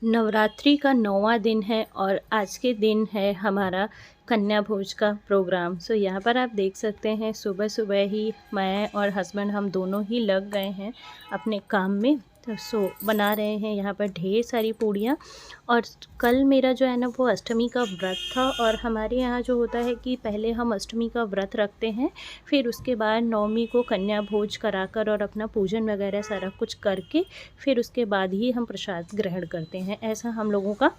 नवरात्रि का 9वां दिन है और आज के दिन है हमारा कन्या भोज का प्रोग्राम। यहाँ पर आप देख सकते हैं सुबह सुबह ही मैं और हस्बैंड हम दोनों ही लग गए हैं अपने काम में। तो बना रहे हैं यहाँ पर ढेर सारी पूड़ियाँ। और कल मेरा जो है ना वो अष्टमी का व्रत था। और हमारे यहाँ जो होता है कि पहले हम अष्टमी का व्रत रखते हैं, फिर उसके बाद नवमी को कन्या भोज कराकर और अपना पूजन वगैरह सारा कुछ करके फिर उसके बाद ही हम प्रसाद ग्रहण करते हैं। ऐसा हम लोगों का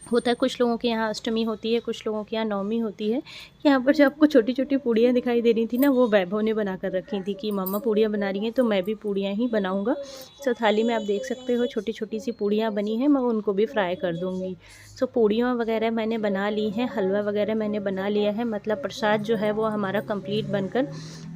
होता है। कुछ लोगों के यहाँ अष्टमी होती है, कुछ लोगों के यहाँ नवमी होती है। यहाँ पर जो आपको छोटी छोटी पूड़ियाँ दिखाई दे रही थी ना, वो वैभव ने बना कर रखी थी कि मम्मा पूड़ियाँ बना रही हैं तो मैं भी पूड़ियाँ ही बनाऊँगा। थाली में आप देख सकते हो छोटी छोटी सी पूड़ियाँ बनी हैं, मैं उनको भी फ्राई कर दूँगी। पूड़ियाँ वगैरह मैंने बना ली हैं, हलवा वगैरह मैंने बना लिया है, मतलब प्रसाद जो है वो हमारा कंप्लीट बनकर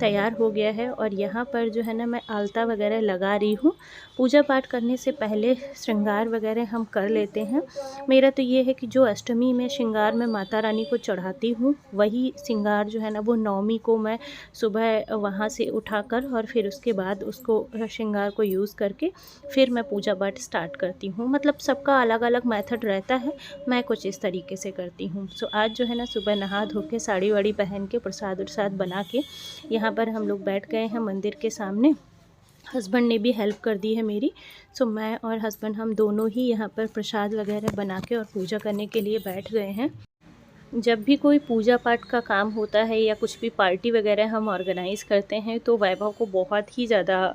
तैयार हो गया है। और यहाँ पर जो है ना मैं आलता वगैरह लगा रही हूँ। पूजा पाठ करने से पहले श्रृंगार वगैरह हम कर लेते हैं। मेरा तो ये है कि जो अष्टमी में श्रृंगार मैं माता रानी को चढ़ाती हूँ, वही श्रृंगार जो है ना वो नवमी को मैं सुबह वहाँ से उठाकर और फिर उसके बाद उसको श्रृंगार को यूज़ करके फिर मैं पूजा पाठ स्टार्ट करती हूँ। मतलब सबका अलग अलग मेथड रहता है, मैं कुछ इस तरीके से करती हूँ। आज जो है ना सुबह नहा धो के साड़ी वाड़ी पहन के प्रसाद उरसाद बना के यहाँ पर हम लोग बैठ गए हैं मंदिर के सामने। हस्बैंड ने भी हेल्प कर दी है मेरी। मैं और हस्बैंड हम दोनों ही यहाँ पर प्रसाद वगैरह बना के और पूजा करने के लिए बैठ गए हैं। जब भी कोई पूजा पाठ का काम होता है या कुछ भी पार्टी वगैरह हम ऑर्गेनाइज़ करते हैं तो वैभव को बहुत ही ज़्यादा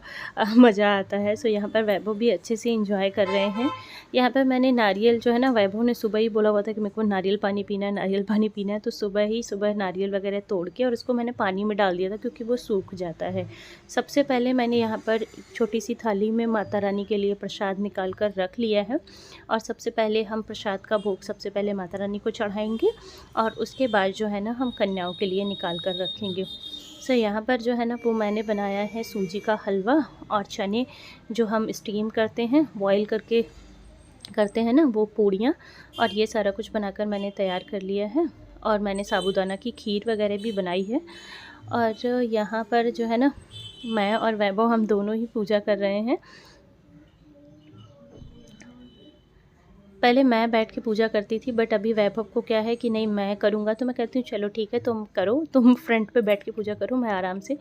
मज़ा आता है। यहाँ पर वैभव भी अच्छे से एंजॉय कर रहे हैं। यहाँ पर मैंने नारियल जो है ना, वैभव ने सुबह ही बोला हुआ था कि मेरे को नारियल पानी पीना है, नारियल पानी पीना है। तो सुबह नारियल वगैरह तोड़ के और उसको मैंने पानी में डाल दिया था क्योंकि वो सूख जाता है। सबसे पहले मैंने यहाँ पर छोटी सी थाली में माता रानी के लिए प्रसाद निकाल कर रख लिया है। और सबसे पहले हम प्रसाद का भोग सबसे पहले माता रानी को चढ़ाएँगे और उसके बाद जो है ना हम कन्याओं के लिए निकाल कर रखेंगे। यहाँ पर जो है ना वो मैंने बनाया है सूजी का हलवा और चने जो हम स्टीम करते हैं, बॉईल करके करते हैं ना, वो पूड़ियाँ। और ये सारा कुछ बनाकर मैंने तैयार कर लिया है। और मैंने साबूदाना की खीर वगैरह भी बनाई है। और यहाँ पर जो है ना मैं और वैभव हम दोनों ही पूजा कर रहे हैं। पहले मैं बैठ के पूजा करती थी, बट अभी वैभव को क्या है कि नहीं मैं करूँगा। तो मैं कहती हूँ चलो ठीक है तुम करो, तुम फ्रंट पे बैठ के पूजा करो, मैं आराम से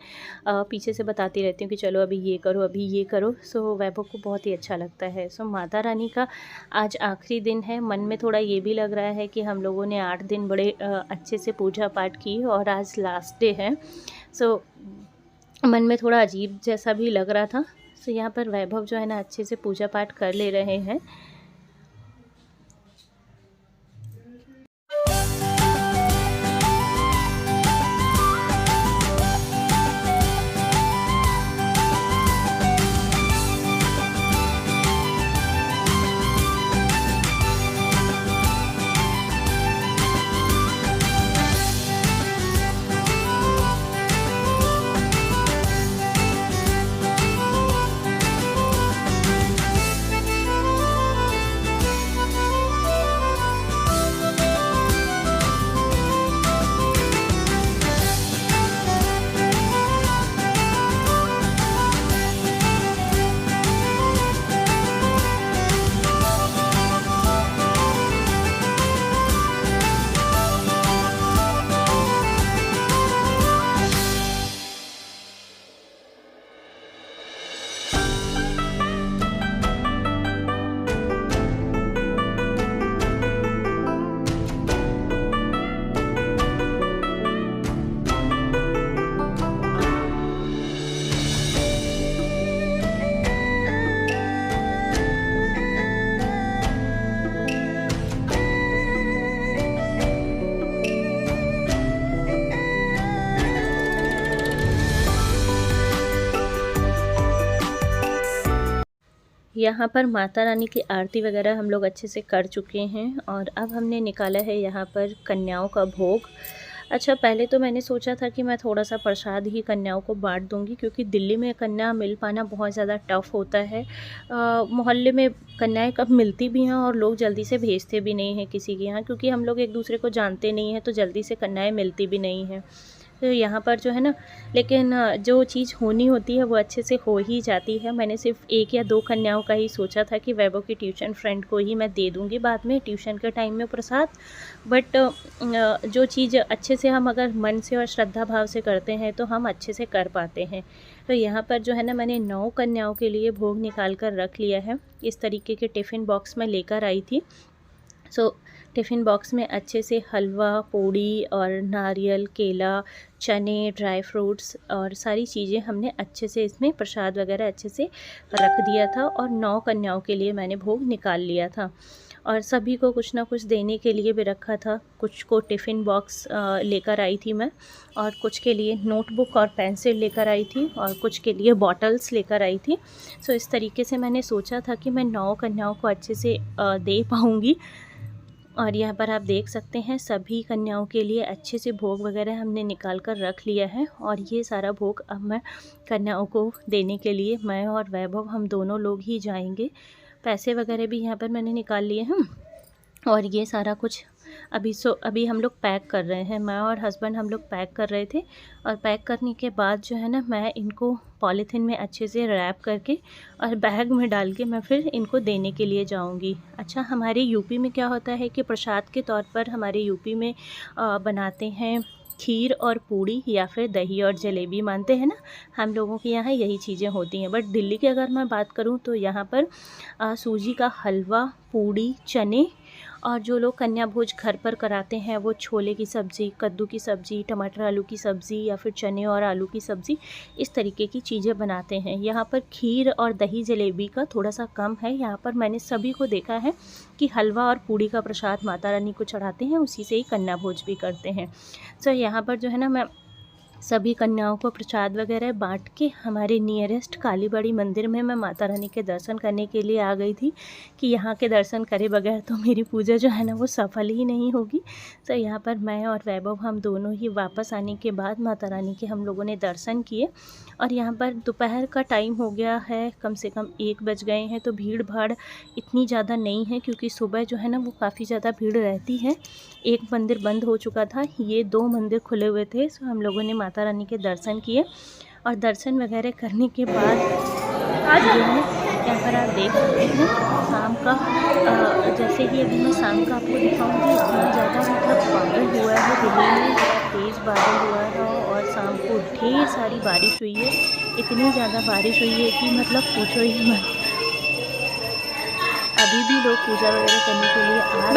पीछे से बताती रहती हूँ कि चलो अभी ये करो अभी ये करो। वैभव को बहुत ही अच्छा लगता है। माता रानी का आज आखिरी दिन है। मन में थोड़ा ये भी लग रहा है कि हम लोगों ने 8 दिन बड़े अच्छे से पूजा पाठ की और आज लास्ट डे है। मन में थोड़ा अजीब जैसा भी लग रहा था। यहाँ पर वैभव जो है ना अच्छे से पूजा पाठ कर ले रहे हैं। यहाँ पर माता रानी की आरती वगैरह हम लोग अच्छे से कर चुके हैं और अब हमने निकाला है यहाँ पर कन्याओं का भोग। अच्छा, पहले तो मैंने सोचा था कि मैं थोड़ा सा प्रसाद ही कन्याओं को बांट दूंगी क्योंकि दिल्ली में कन्या मिल पाना बहुत ज़्यादा टफ़ होता है। मोहल्ले में कन्याएं कब मिलती भी हैं और लोग जल्दी से भेजते भी नहीं हैं किसी के यहाँ, क्योंकि हम लोग एक दूसरे को जानते नहीं हैं तो जल्दी से कन्याएं मिलती भी नहीं हैं। तो यहाँ पर जो है ना, लेकिन जो चीज़ होनी होती है वो अच्छे से हो ही जाती है। मैंने सिर्फ 1 या 2 कन्याओं का ही सोचा था कि वैभव की ट्यूशन फ्रेंड को ही मैं दे दूँगी बाद में ट्यूशन के टाइम में प्रसाद। बट जो चीज़ अच्छे से हम अगर मन से और श्रद्धा भाव से करते हैं तो हम अच्छे से कर पाते हैं। तो यहाँ पर जो है ना, मैंने 9 कन्याओं के लिए भोग निकाल कर रख लिया है। इस तरीके के टिफ़िन बॉक्स में लेकर आई थी। टिफ़िन बॉक्स में अच्छे से हलवा, पूड़ी और नारियल, केला, चने, ड्राई फ्रूट्स और सारी चीज़ें हमने अच्छे से इसमें प्रसाद वगैरह अच्छे से रख दिया था और 9 कन्याओं के लिए मैंने भोग निकाल लिया था। और सभी को कुछ ना कुछ देने के लिए भी रखा था। कुछ को टिफ़िन बॉक्स लेकर आई थी मैं, और कुछ के लिए नोटबुक और पेंसिल लेकर आई थी, और कुछ के लिए बॉटल्स लेकर आई थी। इस तरीके से मैंने सोचा था कि मैं 9 कन्याओं को अच्छे से दे पाऊँगी। और यहाँ पर आप देख सकते हैं सभी कन्याओं के लिए अच्छे से भोग वगैरह हमने निकाल कर रख लिया है। और ये सारा भोग अब मैं कन्याओं को देने के लिए मैं और वैभव हम दोनों लोग ही जाएंगे। पैसे वगैरह भी यहाँ पर मैंने निकाल लिए हैं। और ये सारा कुछ अभी हम लोग पैक कर रहे हैं। मैं और हस्बैंड हम लोग पैक कर रहे थे, और पैक करने के बाद जो है ना, मैं इनको पॉलीथीन में अच्छे से रैप करके और बैग में डाल के मैं फिर इनको देने के लिए जाऊंगी। अच्छा, हमारे यूपी में क्या होता है कि प्रसाद के तौर पर हमारे यूपी में बनाते हैं खीर और पूड़ी या फिर दही और जलेबी, मानते हैं ना, हम लोगों के यहाँ यही चीज़ें होती हैं। बट दिल्ली की अगर मैं बात करूँ तो यहाँ पर सूजी का हलवा, पूड़ी, चने, और जो लोग कन्या भोज घर पर कराते हैं वो छोले की सब्ज़ी, कद्दू की सब्ज़ी, टमाटर आलू की सब्ज़ी या फिर चने और आलू की सब्ज़ी, इस तरीके की चीज़ें बनाते हैं। यहाँ पर खीर और दही जलेबी का थोड़ा सा कम है। यहाँ पर मैंने सभी को देखा है कि हलवा और पूड़ी का प्रसाद माता रानी को चढ़ाते हैं, उसी से ही कन्या भोज भी करते हैं। यहाँ पर जो है ना, मैं सभी कन्याओं को प्रसाद वगैरह बांट के हमारे नियरेस्ट कालीबाड़ी मंदिर में मैं माता रानी के दर्शन करने के लिए आ गई थी कि यहाँ के दर्शन करे बगैर तो मेरी पूजा जो है ना वो सफल ही नहीं होगी। यहाँ पर मैं और वैभव हम दोनों ही वापस आने के बाद माता रानी के हम लोगों ने दर्शन किए। और यहाँ पर दोपहर का टाइम हो गया है, कम से कम 1 बज गए हैं। तो भीड़ भाड़ इतनी ज़्यादा नहीं है, क्योंकि सुबह जो है ना वो काफ़ी ज़्यादा भीड़ रहती है। एक मंदिर बंद हो चुका था, ये 2 मंदिर खुले हुए थे। हम लोगों ने माता रानी के दर्शन किए, और दर्शन वगैरह करने के बाद जो है यहाँ पर आप देख सकते हैं शाम का जैसे ही अभी मैं शाम का आपको दिखाऊंगी, इतना ज़्यादा मतलब बादल हुआ है दिल्ली में, बहुत तेज़ बादल हुआ है, और शाम को ढेर सारी बारिश हुई है। इतनी ज़्यादा बारिश हुई है कि मतलब पूछो ही मत। अभी भी लोग पूजा वगैरह करने के लिए आ रहे हैं।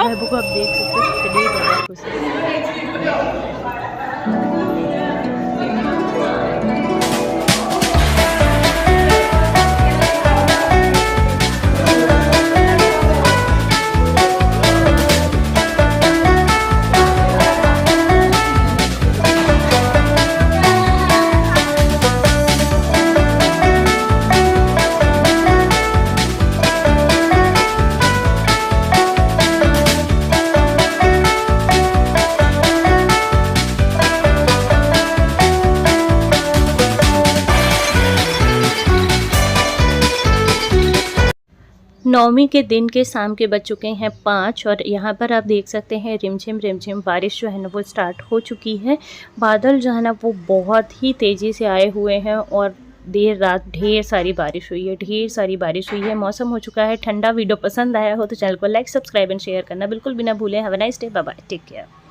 वैभव को आप देख सकते हो कितनी ज़्यादा खुश है। नवमी के दिन के शाम के बज चुके हैं 5, और यहाँ पर आप देख सकते हैं रिमझिम रिमझिम बारिश जो है ना वो स्टार्ट हो चुकी है। बादल जो है ना वो बहुत ही तेज़ी से आए हुए हैं, और देर रात ढेर सारी बारिश हुई है, ढेर सारी बारिश हुई है। मौसम हो चुका है ठंडा। वीडियो पसंद आया हो तो चैनल को लाइक, सब्सक्राइब एंड शेयर करना बिल्कुल भी ना भूलें। Have a nice day, bye bye, take care.